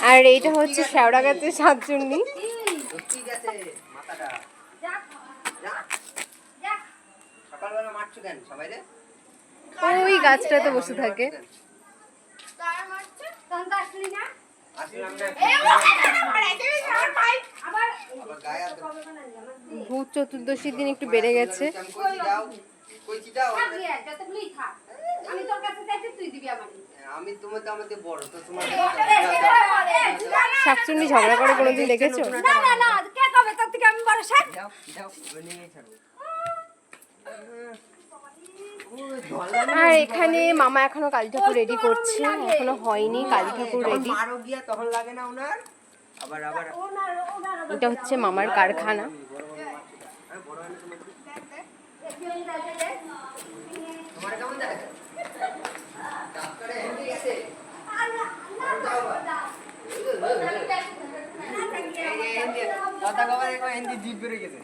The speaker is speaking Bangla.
আর এইটা হচ্ছে শেওড়া গাছের শাকচুন্নি। ওই গাছটাতে বসে থাকে। ভূত চতুর্দশীর দিন একটু বেড়ে গেছে। শাকচুন্নি ঝগড়া করে কোনোদিন দেখেছো? আর এখানে মামা এখনো কালী ঠাকুর রেডি করছে, এখনো হয়নি কালী ঠাকুর রেডি। এটা হচ্ছে মামার কারখানা। কথা কবার হিন্দি জিপ বেড়ে গেছে।